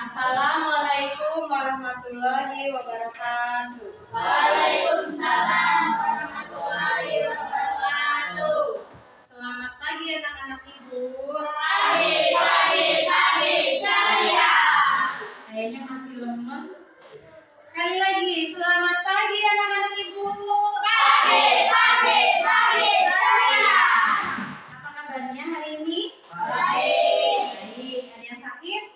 Assalamualaikum warahmatullahi wabarakatuh. Waalaikumsalam warahmatullahi wabarakatuh. Selamat pagi anak-anak ibu. Pagi, ceria. Kayaknya masih lemes. Sekali lagi, selamat pagi anak-anak ibu. Pagi, ceria. Apa kabarnya hari ini? Baik. Baik. Ada yang sakit?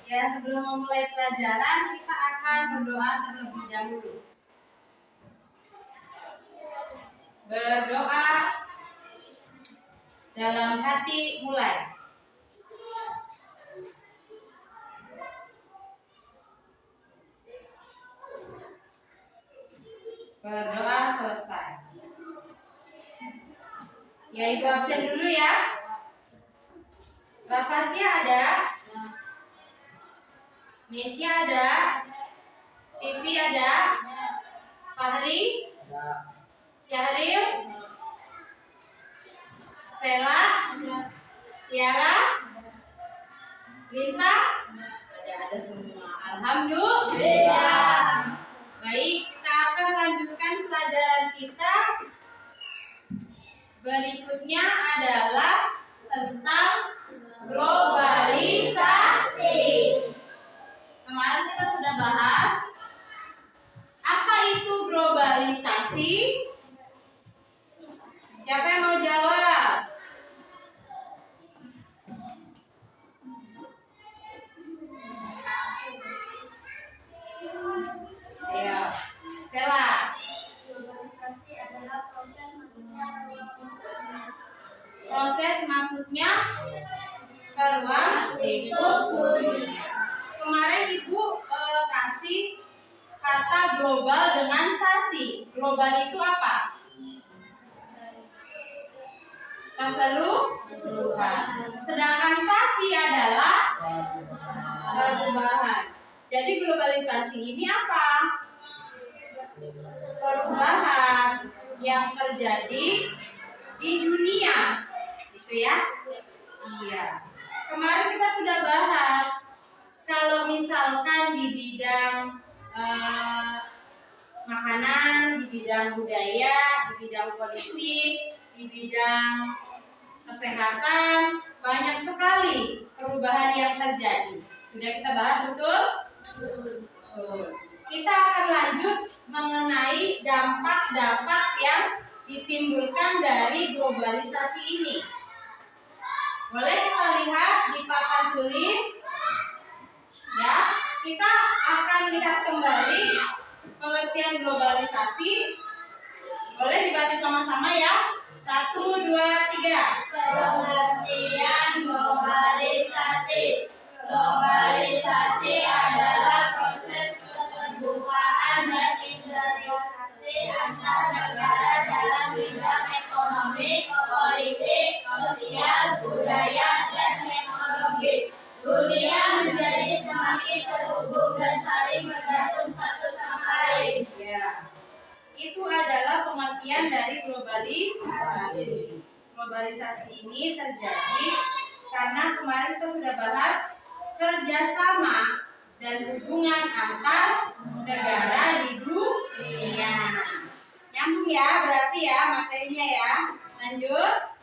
Ya, sebelum memulai pelajaran, kita akan berdoa terlebih dahulu. Berdoa dalam hati mulai. Berdoa selesai. Ya, ibu absen dulu ya. Rafasya ada? Mesia ada? Pipi ada? Fahri? Syahril? Stella? Tiara? Linta? Ada semua. Alhamdulillah. Baik, kita akan lanjutkan pelajaran kita. Berikutnya adalah tentang globalisasi. Kemarin kita sudah bahas apa itu globalisasi. Siapa yang mau jawab? Ayo, Sela. Globalisasi adalah Proses masuknya ke ruang lingkup dunia. Kemarin ibu kasih kata global dengan sasi. Global itu apa? Keseluruhan. Sedangkan sasi adalah perubahan. Jadi globalisasi ini apa? Perubahan yang terjadi di dunia. Gitu ya? Iya. Kemarin kita sudah bahas kalau misalkan di bidang makanan, di bidang budaya, di bidang politik, di bidang kesehatan, banyak sekali perubahan yang terjadi. Sudah kita bahas, betul? Betul. Kita akan lanjut mengenai dampak-dampak yang ditimbulkan dari globalisasi ini. Boleh kita lihat di papan tulis? Ya, kita akan lihat kembali pengertian globalisasi. Boleh dibaca sama-sama ya? 1, 2, 3. pengertian globalisasi. Globalisasi adalah proses keterbukaan dan integrasi antar negara dalam bidang ekonomi, politik, sosial, budaya, dan teknologi. Dunia menjadi semakin terhubung dan saling bergantung satu sama lain. Ya. Itu adalah pengertian dari globalisasi. Globalisasi ini terjadi karena kemarin kita sudah bahas kerjasama dan hubungan antar negara di dunia. Nyambung ya, berarti ya materinya ya. Lanjut.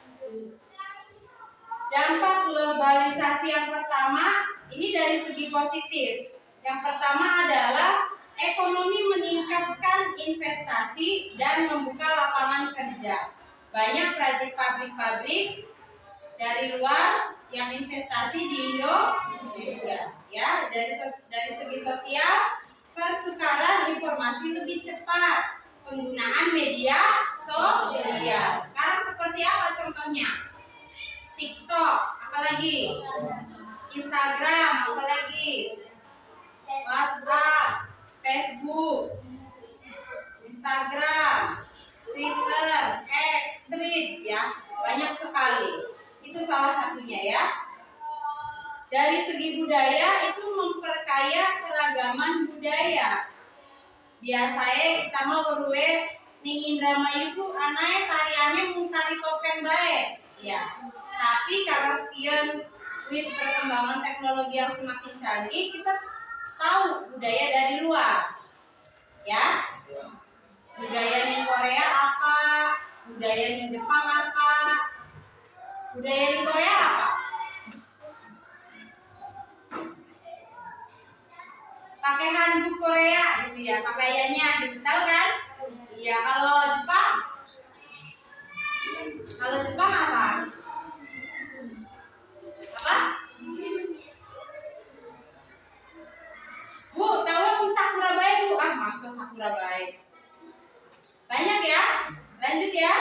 Dampak globalisasi yang pertama ini dari segi positif. Yang pertama adalah ekonomi meningkatkan investasi dan membuka lapangan kerja. Banyak pabrik-pabrik dari luar yang investasi di Indonesia. Ya, dari segi sosial, pertukaran informasi lebih cepat, penggunaan media sosial. Sekarang seperti apa contohnya? TikTok, apalagi? Instagram, apalagi? WhatsApp, Facebook, Instagram, Twitter, X, Threads ya, banyak sekali. Itu salah satunya ya. Dari segi budaya itu memperkaya keragaman budaya. Biasanya kita mau berwe ning Indramayu ku anake tariannya mung tari topeng bae. Ya. Tapi kalau sekian wis perkembangan teknologi yang semakin canggih, kita tahu budaya dari luar. Ya. Budaya di Korea apa? Budaya di Jepang apa? Budaya di Korea apa? Pakai hanbok Korea gitu ya, pakaiannya gitu, tahu kan? Iya, kalau Jepang? Kalau Jepang apa? Apa? Bu, tahu yang sakura baik Bu? Ah, masa sakura baik? Banyak ya? Lanjut ya.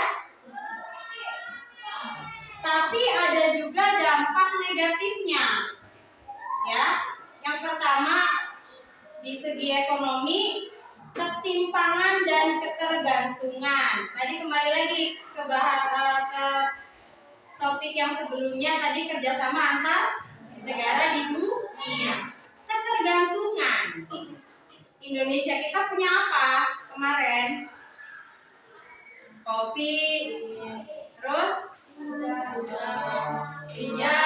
Tapi ada juga dampak negatifnya. Ya. Yang pertama, di segi ekonomi, ketimpangan dan ketergantungan. Tadi kembali lagi ke topik yang sebelumnya, tadi kerjasama antar negara di dunia. Ketergantungan. Indonesia kita punya apa kemarin? Kopi, terus minyak.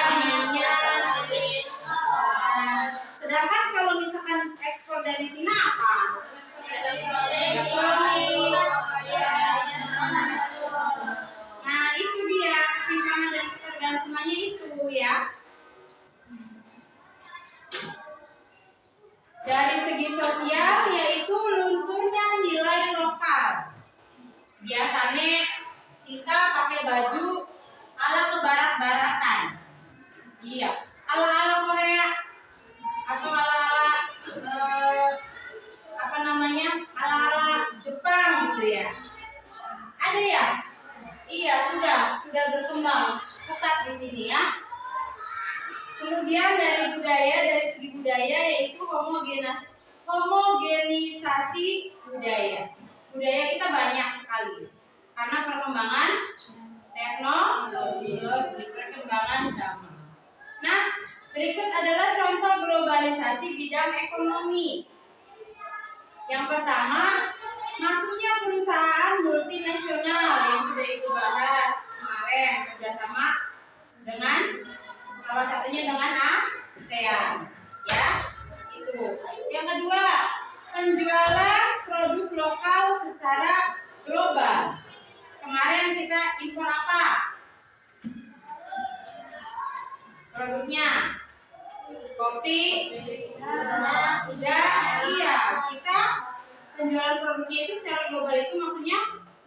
Sedangkan kalau misalkan ekspor dari Cina apa? Elektronik. Nah, itu dia ketimpangan dan ketergantungannya itu ya. Dari segi sosial, yaitu lunturnya nilai lokal. Biasanya kita pakai baju ala kebarat-baratan. Iya, ala-ala Korea atau ala-ala apa namanya? Ala-ala Jepang gitu ya. Ada ya? Iya, sudah berkembang pesat di sini ya. Kemudian dari segi budaya yaitu homogenisasi budaya. Budaya kita banyak sekali karena perkembangan teknologi, perkembangan zaman. Nah, berikut adalah contoh globalisasi bidang ekonomi. Yang pertama, masuknya perusahaan multinasional yang sudah Ibu bahas kemarin, kerjasama dengan salah satunya dengan ASEAN, ya itu. Yang kedua, penjualan produk lokal secara global. Kemarin kita impor apa? Produknya kopi, udah, iya. Kita penjualan produknya itu secara global itu maksudnya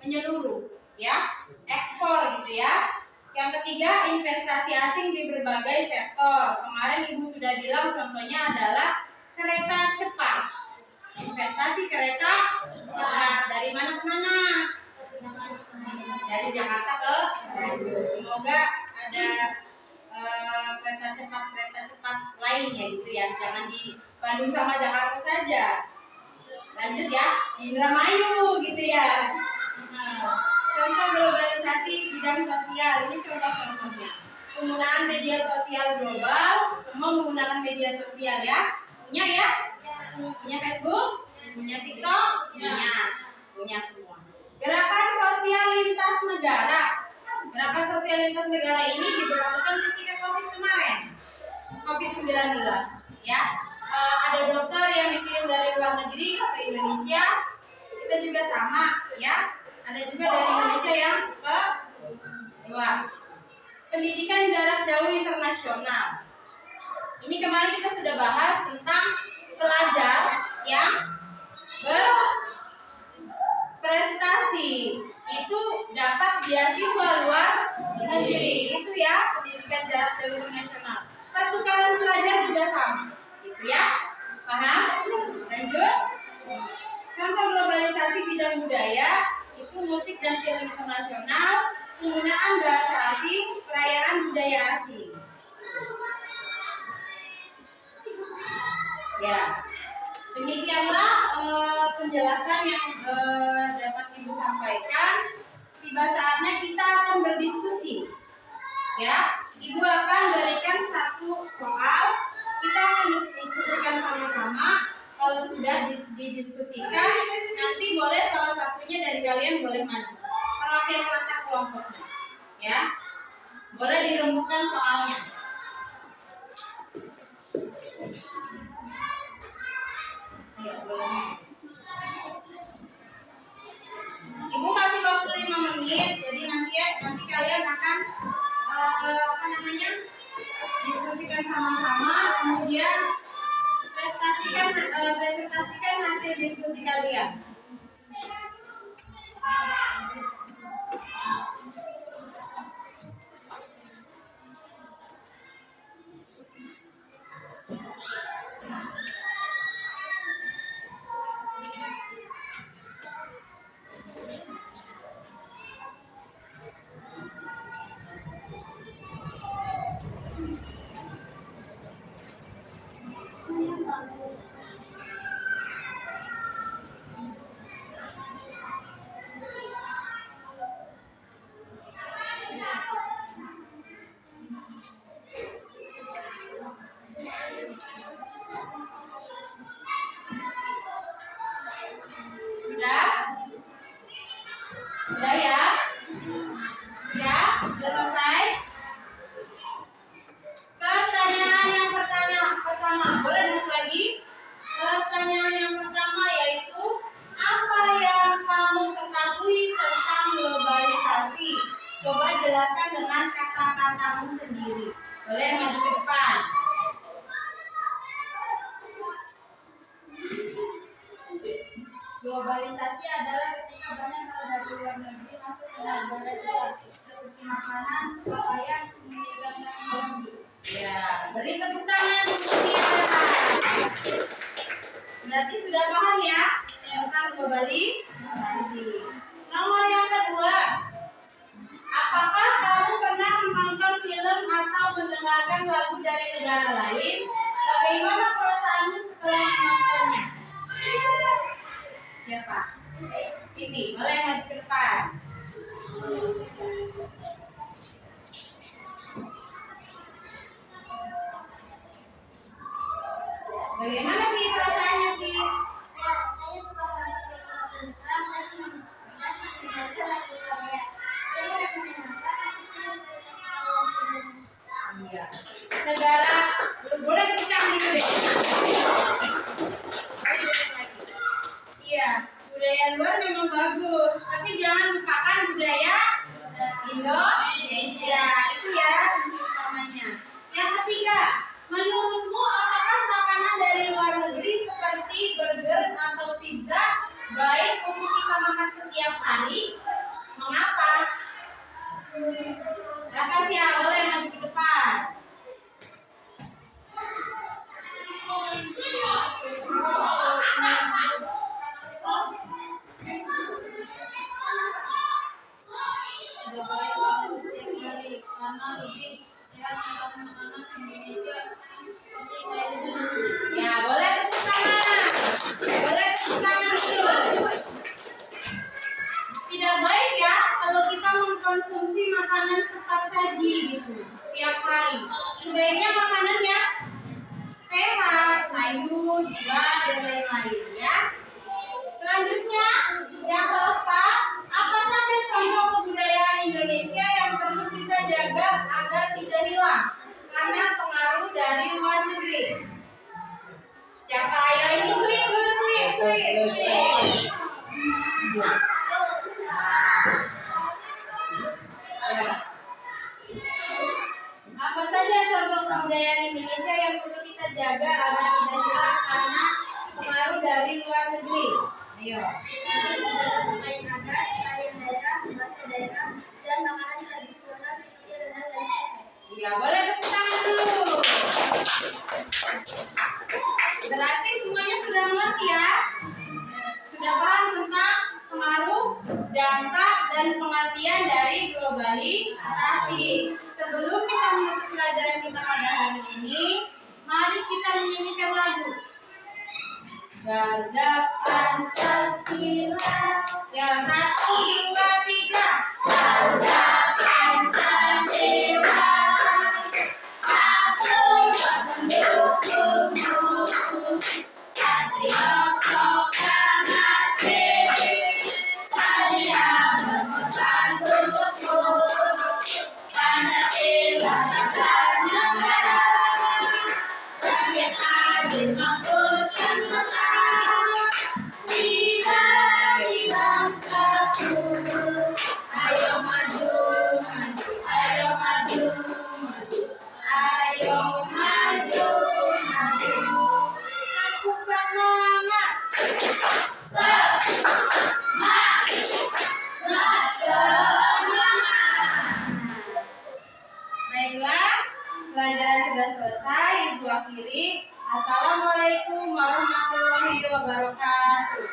menyeluruh, ya, ekspor gitu ya. Yang ketiga, investasi asing di berbagai sektor. Kemarin Ibu sudah bilang contohnya adalah kereta cepat. Investasi kereta cepat dari mana ke mana? Dari Jakarta ke Bandung. Semoga ada kereta cepat lainnya gitu ya. Jangan di Bandung sama Jakarta saja. Lanjut ya, di Indramayu gitu ya. Contoh globalisasi bidang sosial, ini contoh-contohnya. Penggunaan media sosial global, semua menggunakan media sosial ya. Punya ya? Punya Facebook, punya TikTok, punya semua. Gerakan sosial lintas negara. Gerakan sosial lintas negara ini diberlakukan ketika COVID kemarin, COVID-19 ya. Ada dokter yang dikirim dari luar negeri ke Indonesia, kita juga sama ya. Ada juga dari Indonesia yang ke luar. Pendidikan jarak jauh internasional. Ini kemarin kita sudah bahas tentang pelajar yang berprestasi itu dapat beasiswa luar negeri. Itu ya, pendidikan jarak jauh internasional. Pertukaran pelajar juga sama. Gitu ya. Paham? Lanjut. Contoh globalisasi bidang budaya itu musik dan film internasional, penggunaan bahasa asing, perayaan budaya asing. Ya, demikianlah penjelasan yang dapat Ibu sampaikan. Tiba saatnya kita akan berdiskusi. Ya, Ibu akan berikan satu soal, kita akan diskusikan sama-sama. Kalau sudah didiskusikan, nanti boleh salah satunya dari kalian boleh maju. Perwakilan mata kelompoknya, ya. Boleh dirembukan soalnya. kemudian presentasikan hasil diskusi kalian. Sudah? Sudah ya? Ya? Sudah selesai? Pertanyaan yang pertama, boleh duduk lagi? Pertanyaan yang pertama yaitu, apa yang kamu ketahui tentang globalisasi? Coba jelaskan dengan kata-katamu sendiri. Boleh maju ke depan. Globalisasi adalah ketika banyak hal dari luar negeri masuk ke negara kita, seperti makanan, pakaian, musik, dan teknologi. Ya, beri tepuk tangan untuk Tiara. Berarti sudah paham ya tentang globalisasi. Nomor yang kedua, apakah kamu pernah menonton film atau mendengarkan lagu dari negara lain? Bagaimana perasaanmu setelah menontonnya? Siapa? Ini, boleh maju ke depan. Bagaimana Pi perasaannya Pi? Saya suka banget film Jepang dan mendengarkan lagu Korea. Saya menyenangkan, tapi saya suka Iya. Negara, boleh tepuk tangan dulu deh. Iya, budaya luar memang bagus, tapi jangan lupakan budaya Indonesia. Itu ya kunci utamanya. Yang ketiga, menurutmu apakah makanan dari luar negeri seperti burger atau pizza baik untuk kita makan setiap hari? Mengapa? Rahasia, boleh maju ke depan. Tidak baik makan setiap hari karena lebih sehat untuk anak-anak Indonesia seperti saya dulu. Ya, boleh tepuk tangan. Boleh tepuk tangan dulu. Tidak baik ya kalau kita mengkonsumsi makanan cepat saji gitu setiap hari. Sebaiknya makanan yang sehat, sayur, buah, dan lain-lain ya. Selanjutnya, yang keempat, apa saja contoh kebudayaan Indonesia yang perlu kita jaga agar tidak hilang karena pengaruh dari luar negeri? Siapa? Ayo ini sweet dulu, sweet. Ya. Apa saja contoh kebudayaan Indonesia yang perlu kita jaga agar tidak hilang karena pengaruh dari luar negeri? Ayo. Baik adat, tarian daerah, bahasa daerah, dan makanan tradisional seperti rendang dan tempe. Iya, boleh tepuk tangan dulu. Berarti semuanya sudah mengerti ya? Sudah paham tentang pengaruh, dampak, dan pengertian dari globalisasi. Sebelum kita menutup pelajaran kita pada hari ini, mari kita menyanyikan lagu Garda Pancasila. Ya, 1, 2, 3. Garda Pancasila, aku mendukungmu. Patriot proklamasi, saya berkorban untukmu. Pancasila dasar negara, rakyat adil makmur sentosa. Kita di bangsaku, ayo maju, ayo maju, ayo maju, pelajaran sudah selesai, Ibu akhiri. Assalamualaikum warahmatullahi wabarakatuh.